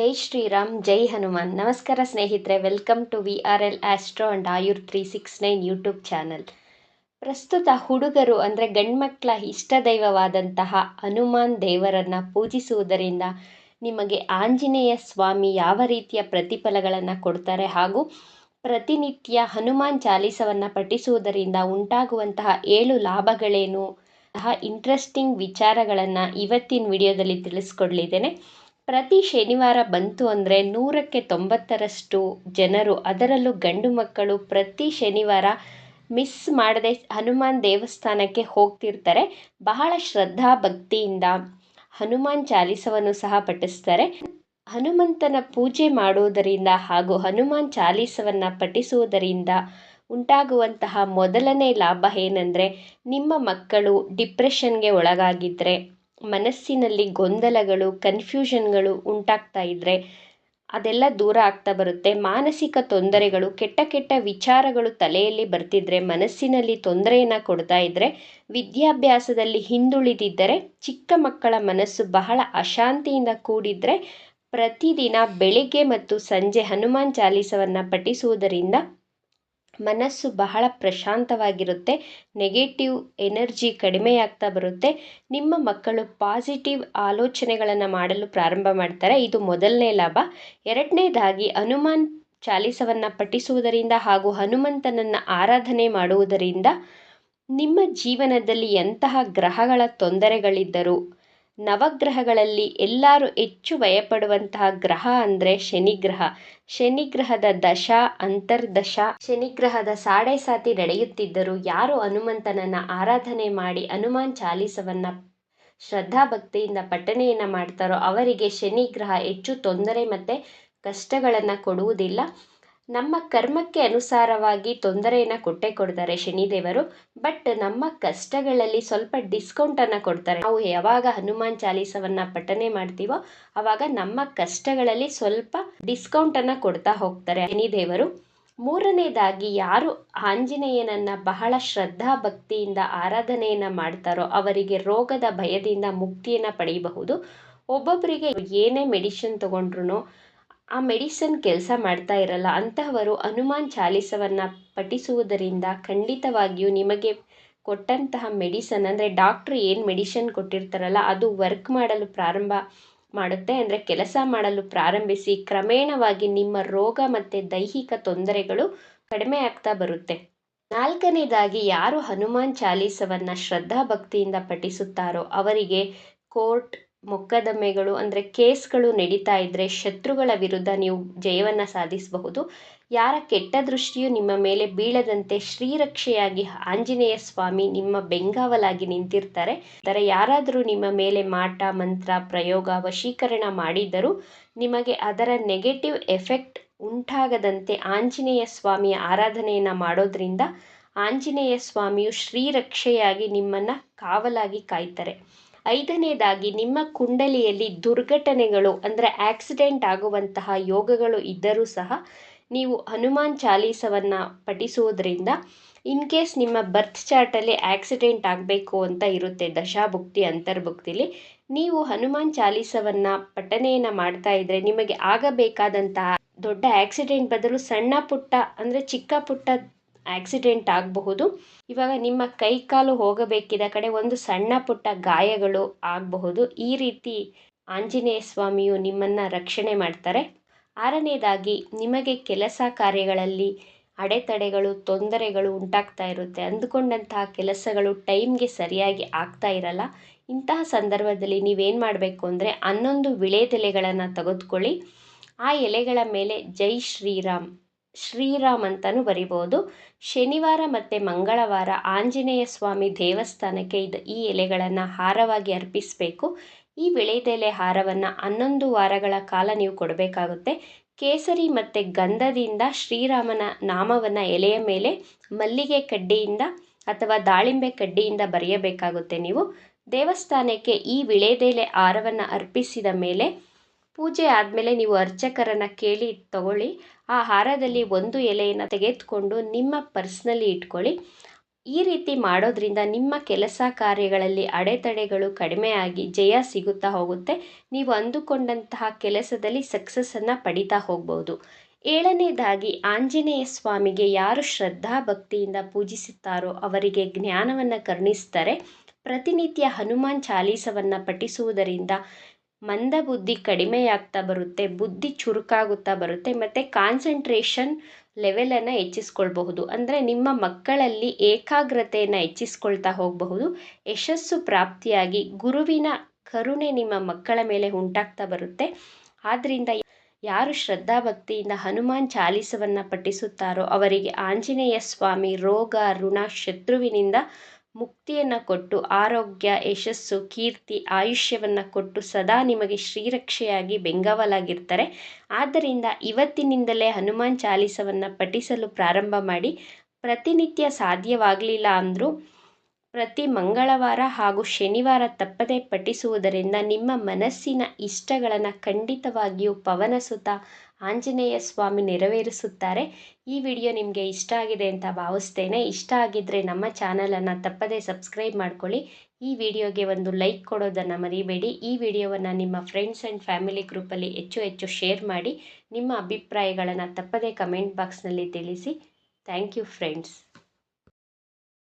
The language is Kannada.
ಜೈ ಶ್ರೀರಾಮ್, ಜೈ ಹನುಮಾನ್. ನಮಸ್ಕಾರ ಸ್ನೇಹಿತರೆ, welcome to VRL astro and Ayur 369 YouTube channel. ಪ್ರಸ್ತುತ ಹುಡುಗರು ಅಂದರೆ ಗಂಡ್ಮಕ್ಳ ಇಷ್ಟ ದೈವವಾದಂತಹ ಹನುಮಾನ್ ದೇವರನ್ನು ಪೂಜಿಸುವುದರಿಂದ ನಿಮಗೆ ಆಂಜನೇಯ ಸ್ವಾಮಿ ಯಾವ ರೀತಿಯ ಪ್ರತಿಫಲಗಳನ್ನು ಕೊಡ್ತಾರೆ ಹಾಗೂ ಪ್ರತಿನಿತ್ಯ ಹನುಮಾನ್ ಚಾಲೀಸವನ್ನು ಪಠಿಸುವುದರಿಂದ ಉಂಟಾಗುವಂತಹ 7 ಲಾಭಗಳೇನು ಇಂಟ್ರೆಸ್ಟಿಂಗ್ ವಿಚಾರಗಳನ್ನು ಇವತ್ತಿನ ವಿಡಿಯೋದಲ್ಲಿ ತಿಳಿಸ್ಕೊಡ್ಲಿದ್ದೇನೆ. ಪ್ರತಿ ಶನಿವಾರ ಬಂತು ಅಂದರೆ 100ಕ್ಕೆ 90ರಷ್ಟು ಜನರು, ಅದರಲ್ಲೂ ಗಂಡು ಮಕ್ಕಳು, ಪ್ರತಿ ಶನಿವಾರ ಮಿಸ್ ಮಾಡದೆ ಹನುಮಾನ್ ದೇವಸ್ಥಾನಕ್ಕೆ ಹೋಗ್ತಿರ್ತಾರೆ. ಬಹಳ ಶ್ರದ್ಧಾ ಭಕ್ತಿಯಿಂದ ಹನುಮಾನ್ ಚಾಲೀಸವನ್ನು ಸಹ ಪಠಿಸ್ತಾರೆ. ಹನುಮಂತನ ಪೂಜೆ ಮಾಡುವುದರಿಂದ ಹಾಗೂ ಹನುಮಾನ್ ಚಾಲೀಸವನ್ನು ಪಠಿಸುವುದರಿಂದ ಉಂಟಾಗುವಂತಹ ಮೊದಲನೇ ಲಾಭ ಏನಂದರೆ, ನಿಮ್ಮ ಮಕ್ಕಳು ಡಿಪ್ರೆಷನ್ಗೆ ಒಳಗಾಗಿದ್ದರೆ, ಮನಸ್ಸಿನಲ್ಲಿ ಗೊಂದಲಗಳು, ಕನ್ಫ್ಯೂಷನ್ಗಳು ಉಂಟಾಗ್ತಾ ಇದ್ದರೆ ಅದೆಲ್ಲ ದೂರ ಆಗ್ತಾ ಬರುತ್ತೆ. ಮಾನಸಿಕ ತೊಂದರೆಗಳು, ಕೆಟ್ಟ ಕೆಟ್ಟ ವಿಚಾರಗಳು ತಲೆಯಲ್ಲಿ ಬರ್ತಿದ್ರೆ, ಮನಸ್ಸಿನಲ್ಲಿ ತೊಂದರೆಯನ್ನು ಕೊಡ್ತಾ ಇದ್ದರೆ, ವಿದ್ಯಾಭ್ಯಾಸದಲ್ಲಿ ಹಿಂದುಳಿದಿದ್ದರೆ, ಚಿಕ್ಕ ಮಕ್ಕಳ ಮನಸ್ಸು ಬಹಳ ಅಶಾಂತಿಯಿಂದ ಕೂಡಿದರೆ, ಪ್ರತಿದಿನ ಬೆಳಿಗ್ಗೆ ಮತ್ತು ಸಂಜೆ ಹನುಮಾನ್ ಚಾಲೀಸವನ್ನು ಪಠಿಸುವುದರಿಂದ ಮನಸ್ಸು ಬಹಳ ಪ್ರಶಾಂತವಾಗಿರುತ್ತೆ. ನೆಗೆಟಿವ್ ಎನರ್ಜಿ ಕಡಿಮೆಯಾಗ್ತಾ ಬರುತ್ತೆ. ನಿಮ್ಮ ಮಕ್ಕಳು ಪಾಸಿಟಿವ್ ಆಲೋಚನೆಗಳನ್ನು ಮಾಡಲು ಪ್ರಾರಂಭ ಮಾಡ್ತಾರೆ. ಇದು ಮೊದಲನೇ ಲಾಭ. ಎರಡನೇದಾಗಿ, ಹನುಮಾನ್ ಚಾಲೀಸವನ್ನು ಪಠಿಸುವುದರಿಂದ ಹಾಗೂ ಹನುಮಂತನನ್ನು ಆರಾಧನೆ ಮಾಡುವುದರಿಂದ ನಿಮ್ಮ ಜೀವನದಲ್ಲಿ ಎಂತಹ ಗ್ರಹಗಳ ತೊಂದರೆಗಳಿದ್ದರೂ, ನವಗ್ರಹಗಳಲ್ಲಿ ಎಲ್ಲರೂ ಹೆಚ್ಚು ಭಯಪಡುವಂತಹ ಗ್ರಹ ಅಂದರೆ ಶನಿಗ್ರಹ. ಶನಿಗ್ರಹದ ದಶಾ ಅಂತರ್ದಶ, ಶನಿಗ್ರಹದ ಸಾಡೆ ನಡೆಯುತ್ತಿದ್ದರೂ ಯಾರು ಹನುಮಂತನನ್ನು ಆರಾಧನೆ ಮಾಡಿ ಹನುಮಾನ್ ಚಾಲೀಸವನ್ನು ಶ್ರದ್ಧಾಭಕ್ತಿಯಿಂದ ಪಠಣೆಯನ್ನು ಮಾಡ್ತಾರೋ ಅವರಿಗೆ ಶನಿಗ್ರಹ ಹೆಚ್ಚು ತೊಂದರೆ ಮತ್ತು ಕಷ್ಟಗಳನ್ನು ಕೊಡುವುದಿಲ್ಲ. ನಮ್ಮ ಕರ್ಮಕ್ಕೆ ಅನುಸಾರವಾಗಿ ತೊಂದರೆಯನ್ನು ಕೊಟ್ಟೇ ಕೊಡ್ತಾರೆ ಶನಿದೇವರು. ಬಟ್ ನಮ್ಮ ಕಷ್ಟಗಳಲ್ಲಿ ಸ್ವಲ್ಪ ಡಿಸ್ಕೌಂಟನ್ನು ಕೊಡ್ತಾರೆ. ನಾವು ಯಾವಾಗ ಹನುಮಾನ್ ಚಾಲೀಸವನ್ನು ಪಠನೆ ಮಾಡ್ತೀವೋ ಆವಾಗ ನಮ್ಮ ಕಷ್ಟಗಳಲ್ಲಿ ಸ್ವಲ್ಪ ಡಿಸ್ಕೌಂಟನ್ನು ಕೊಡ್ತಾ ಹೋಗ್ತಾರೆ ಶನಿದೇವರು. ಮೂರನೇದಾಗಿ, ಯಾರು ಆಂಜನೇಯನನ್ನು ಬಹಳ ಶ್ರದ್ಧಾ ಭಕ್ತಿಯಿಂದ ಆರಾಧನೆಯನ್ನು ಮಾಡ್ತಾರೋ ಅವರಿಗೆ ರೋಗದ ಭಯದಿಂದ ಮುಕ್ತಿಯನ್ನು ಪಡೆಯಬಹುದು. ಒಬ್ಬೊಬ್ಬರಿಗೆ ಏನೇ ಮೆಡಿಸಿನ್ ತಗೊಂಡ್ರು ಆ ಮೆಡಿಸಿನ್ ಕೆಲಸ ಮಾಡ್ತಾ ಇರಲ್ಲ. ಅಂತಹವರು ಹನುಮಾನ್ ಚಾಲೀಸವನ್ನು ಪಠಿಸುವುದರಿಂದ ಖಂಡಿತವಾಗಿಯೂ ನಿಮಗೆ ಕೊಟ್ಟಂತಹ ಮೆಡಿಸನ್ ಅಂದರೆ ಡಾಕ್ಟ್ರು ಏನು ಮೆಡಿಸಿನ್ ಕೊಟ್ಟಿರ್ತಾರಲ್ಲ ಅದು ವರ್ಕ್ ಮಾಡಲು ಪ್ರಾರಂಭ ಮಾಡುತ್ತೆ. ಅಂದರೆ ಕೆಲಸ ಮಾಡಲು ಪ್ರಾರಂಭಿಸಿ ಕ್ರಮೇಣವಾಗಿ ನಿಮ್ಮ ರೋಗ ಮತ್ತು ದೈಹಿಕ ತೊಂದರೆಗಳು ಕಡಿಮೆ ಆಗ್ತಾ ಬರುತ್ತೆ. ನಾಲ್ಕನೇದಾಗಿ, ಯಾರು ಹನುಮಾನ್ ಚಾಲೀಸವನ್ನು ಶ್ರದ್ಧಾ ಭಕ್ತಿಯಿಂದ ಪಠಿಸುತ್ತಾರೋ ಅವರಿಗೆ ಕೋರ್ಟ್ ಮೊಕದ್ದಮೆಗಳು ಅಂದರೆ ಕೇಸ್ಗಳು ನಡೀತಾ ಇದ್ದರೆ ಶತ್ರುಗಳ ವಿರುದ್ಧ ನೀವು ಜಯವನ್ನು ಸಾಧಿಸಬಹುದು. ಯಾರ ಕೆಟ್ಟ ದೃಷ್ಟಿಯು ನಿಮ್ಮ ಮೇಲೆ ಬೀಳದಂತೆ ಶ್ರೀರಕ್ಷೆಯಾಗಿ ಆಂಜನೇಯ ಸ್ವಾಮಿ ನಿಮ್ಮ ಬೆಂಗಾವಲಾಗಿ ನಿಂತಿರ್ತಾರೆ. ಯಾರಾದರೂ ನಿಮ್ಮ ಮೇಲೆ ಮಾಟ ಮಂತ್ರ ಪ್ರಯೋಗ ವಶೀಕರಣ ಮಾಡಿದ್ದರೂ ನಿಮಗೆ ಅದರ ನೆಗೆಟಿವ್ ಎಫೆಕ್ಟ್ ಉಂಟಾಗದಂತೆ ಆಂಜನೇಯ ಸ್ವಾಮಿಯ ಆರಾಧನೆಯನ್ನು ಮಾಡೋದ್ರಿಂದ ಆಂಜನೇಯ ಸ್ವಾಮಿಯು ಶ್ರೀರಕ್ಷೆಯಾಗಿ ನಿಮ್ಮನ್ನು ಕಾವಲಾಗಿ ಕಾಯ್ತಾರೆ. ಐದನೇದಾಗಿ, ನಿಮ್ಮ ಕುಂಡಲಿಯಲ್ಲಿ ದುರ್ಘಟನೆಗಳು ಅಂದರೆ ಆಕ್ಸಿಡೆಂಟ್ ಆಗುವಂತಹ ಯೋಗಗಳು ಇದ್ದರೂ ಸಹ ನೀವು ಹನುಮಾನ್ ಚಾಲೀಸವನ್ನು ಪಠಿಸುವುದರಿಂದ, ಇನ್ ಕೇಸ್ ನಿಮ್ಮ ಬರ್ತ್ ಚಾರ್ಟಲ್ಲಿ ಆಕ್ಸಿಡೆಂಟ್ ಆಗಬೇಕು ಅಂತ ಇರುತ್ತೆ ದಶಾಭುಕ್ತಿ ಅಂತರ್ಭುಕ್ತಿಲಿ, ನೀವು ಹನುಮಾನ್ ಚಾಲೀಸವನ್ನು ಪಠನೆಯನ್ನು ಮಾಡ್ತಾ ಇದ್ದರೆ ನಿಮಗೆ ಆಗಬೇಕಾದಂತಹ ದೊಡ್ಡ ಆಕ್ಸಿಡೆಂಟ್ ಬದಲು ಸಣ್ಣ ಪುಟ್ಟ ಅಂದರೆ ಚಿಕ್ಕ ಪುಟ್ಟ ಆಕ್ಸಿಡೆಂಟ್ ಆಗಬಹುದು. ಇವಾಗ ನಿಮ್ಮ ಕೈ ಕಾಲು ಹೋಗಬೇಕಿದ್ದ ಕಡೆ ಒಂದು ಸಣ್ಣ ಪುಟ್ಟ ಗಾಯಗಳು ಆಗಬಹುದು. ಈ ರೀತಿ ಆಂಜನೇಯ ಸ್ವಾಮಿಯು ನಿಮ್ಮನ್ನು ರಕ್ಷಣೆ ಮಾಡ್ತಾರೆ. ಆರನೇದಾಗಿ, ನಿಮಗೆ ಕೆಲಸ ಕಾರ್ಯಗಳಲ್ಲಿ ಅಡೆತಡೆಗಳು ತೊಂದರೆಗಳು ಉಂಟಾಗ್ತಾ ಇರುತ್ತೆ. ಅಂದುಕೊಂಡಂತಹ ಕೆಲಸಗಳು ಟೈಮ್ಗೆ ಸರಿಯಾಗಿ ಆಗ್ತಾ ಇರಲ್ಲ. ಇಂತಹ ಸಂದರ್ಭದಲ್ಲಿ ನೀವೇನು ಮಾಡಬೇಕು ಅಂದರೆ 11 ವಿಳೆದೆಲೆಗಳನ್ನು ತೆಗೆದುಕೊಳ್ಳಿ. ಆ ಎಲೆಗಳ ಮೇಲೆ ಜೈ ಶ್ರೀರಾಮ್ ಅಂತಲೂ ಬರಿಬೋದು. ಶನಿವಾರ ಮತ್ತು ಮಂಗಳವಾರ ಆಂಜನೇಯ ಸ್ವಾಮಿ ದೇವಸ್ಥಾನಕ್ಕೆ ಈ ಎಲೆಗಳನ್ನು ಹಾರವಾಗಿ ಅರ್ಪಿಸಬೇಕು. ಈ ವಿಳೆದೆಲೆ ಹಾರವನ್ನು 11 ವಾರಗಳ ಕಾಲ ನೀವು ಕೊಡಬೇಕಾಗುತ್ತೆ. ಕೇಸರಿ ಮತ್ತು ಗಂಧದಿಂದ ಶ್ರೀರಾಮನ ನಾಮವನ್ನು ಎಲೆಯ ಮೇಲೆ ಮಲ್ಲಿಗೆ ಕಡ್ಡಿಯಿಂದ ಅಥವಾ ದಾಳಿಂಬೆ ಕಡ್ಡಿಯಿಂದ ಬರೆಯಬೇಕಾಗುತ್ತೆ. ನೀವು ದೇವಸ್ಥಾನಕ್ಕೆ ಈ ವಿಳೆದೆಲೆ ಹಾರವನ್ನು ಅರ್ಪಿಸಿದ ಮೇಲೆ, ಪೂಜೆ ಆದಮೇಲೆ ನೀವು ಅರ್ಚಕರನ್ನು ಕೇಳಿ ತಗೊಳ್ಳಿ. ಆ ಹಾರದಲ್ಲಿ ಒಂದು ಎಲೆಯನ್ನು ತೆಗೆದುಕೊಂಡು ನಿಮ್ಮ ಪರ್ಸ್ನಲ್ಲಿ ಇಟ್ಕೊಳ್ಳಿ. ಈ ರೀತಿ ಮಾಡೋದ್ರಿಂದ ನಿಮ್ಮ ಕೆಲಸ ಕಾರ್ಯಗಳಲ್ಲಿ ಅಡೆತಡೆಗಳು ಕಡಿಮೆಯಾಗಿ ಜಯ ಸಿಗುತ್ತಾ ಹೋಗುತ್ತೆ. ನೀವು ಅಂದುಕೊಂಡಂತಹ ಕೆಲಸದಲ್ಲಿ ಸಕ್ಸಸ್ಸನ್ನು ಪಡಿತಾ ಹೋಗ್ಬೋದು. ಏಳನೇದಾಗಿ ಆಂಜನೇಯ ಸ್ವಾಮಿಗೆ ಯಾರು ಶ್ರದ್ಧಾ ಭಕ್ತಿಯಿಂದ ಪೂಜಿಸುತ್ತಾರೋ ಅವರಿಗೆ ಜ್ಞಾನವನ್ನು ಕರುಣಿಸ್ತಾರೆ. ಪ್ರತಿನಿತ್ಯ ಹನುಮಾನ್ ಚಾಲೀಸವನ್ನು ಪಠಿಸುವುದರಿಂದ ಮಂದಬುದ್ಧಿ ಕಡಿಮೆಯಾಗ್ತಾ ಬರುತ್ತೆ, ಬುದ್ಧಿ ಚುರುಕಾಗುತ್ತಾ ಬರುತ್ತೆ ಮತ್ತು ಕಾನ್ಸಂಟ್ರೇಷನ್ ಲೆವೆಲನ್ನು ಹೆಚ್ಚಿಸ್ಕೊಳ್ಬಹುದು. ಅಂದರೆ ನಿಮ್ಮ ಮಕ್ಕಳಲ್ಲಿ ಏಕಾಗ್ರತೆಯನ್ನು ಹೆಚ್ಚಿಸ್ಕೊಳ್ತಾ ಹೋಗಬಹುದು. ಯಶಸ್ಸು ಪ್ರಾಪ್ತಿಯಾಗಿ ಗುರುವಿನ ಕರುಣೆ ನಿಮ್ಮ ಮಕ್ಕಳ ಮೇಲೆ ಉಂಟಾಗ್ತಾ ಬರುತ್ತೆ. ಆದ್ದರಿಂದ ಯಾರು ಶ್ರದ್ಧಾಭಕ್ತಿಯಿಂದ ಹನುಮಾನ್ ಚಾಲೀಸವನ್ನು ಪಠಿಸುತ್ತಾರೋ ಅವರಿಗೆ ಆಂಜನೇಯ ಸ್ವಾಮಿ ರೋಗ ಋಣ ಶತ್ರುವಿನಿಂದ ಮುಕ್ತಿಯನ್ನು ಕೊಟ್ಟು ಆರೋಗ್ಯ ಯಶಸ್ಸು ಕೀರ್ತಿ ಆಯುಷ್ಯವನ್ನು ಕೊಟ್ಟು ಸದಾ ನಿಮಗೆ ಶ್ರೀರಕ್ಷೆಯಾಗಿ ಬೆಂಗಾವಲಾಗಿರ್ತಾರೆ. ಆದ್ದರಿಂದ ಇವತ್ತಿನಿಂದಲೇ ಹನುಮಾನ್ ಚಾಲೀಸವನ್ನು ಪಠಿಸಲು ಪ್ರಾರಂಭ ಮಾಡಿ. ಪ್ರತಿನಿತ್ಯ ಸಾಧ್ಯವಾಗಲಿಲ್ಲ ಅಂದರೂ ಪ್ರತಿ ಮಂಗಳವಾರ ಹಾಗೂ ಶನಿವಾರ ತಪ್ಪದೇ ಪಠಿಸುವುದರಿಂದ ನಿಮ್ಮ ಮನಸ್ಸಿನ ಇಷ್ಟಗಳನ್ನು ಖಂಡಿತವಾಗಿಯೂ ಪವನಸುತ ಆಂಜನೇಯ ಸ್ವಾಮಿ ನೆರವೇರಿಸುತ್ತಾರೆ. ಈ ವಿಡಿಯೋ ನಿಮಗೆ ಇಷ್ಟ ಆಗಿದೆ ಅಂತ ಭಾವಿಸ್ತೇನೆ. ಇಷ್ಟ ಆಗಿದ್ದರೆ ನಮ್ಮ ಚಾನಲನ್ನು ತಪ್ಪದೇ ಸಬ್ಸ್ಕ್ರೈಬ್ ಮಾಡ್ಕೊಳ್ಳಿ. ಈ ವಿಡಿಯೋಗೆ ಒಂದು ಲೈಕ್ ಕೊಡೋದನ್ನು ಮರಿಬೇಡಿ. ಈ ವಿಡಿಯೋವನ್ನು ನಿಮ್ಮ ಫ್ರೆಂಡ್ಸ್ ಆ್ಯಂಡ್ ಫ್ಯಾಮಿಲಿ ಗ್ರೂಪಲ್ಲಿ ಹೆಚ್ಚು ಶೇರ್ ಮಾಡಿ. ನಿಮ್ಮ ಅಭಿಪ್ರಾಯಗಳನ್ನು ತಪ್ಪದೇ ಕಮೆಂಟ್ ಬಾಕ್ಸ್ನಲ್ಲಿ ತಿಳಿಸಿ. Thank you friends.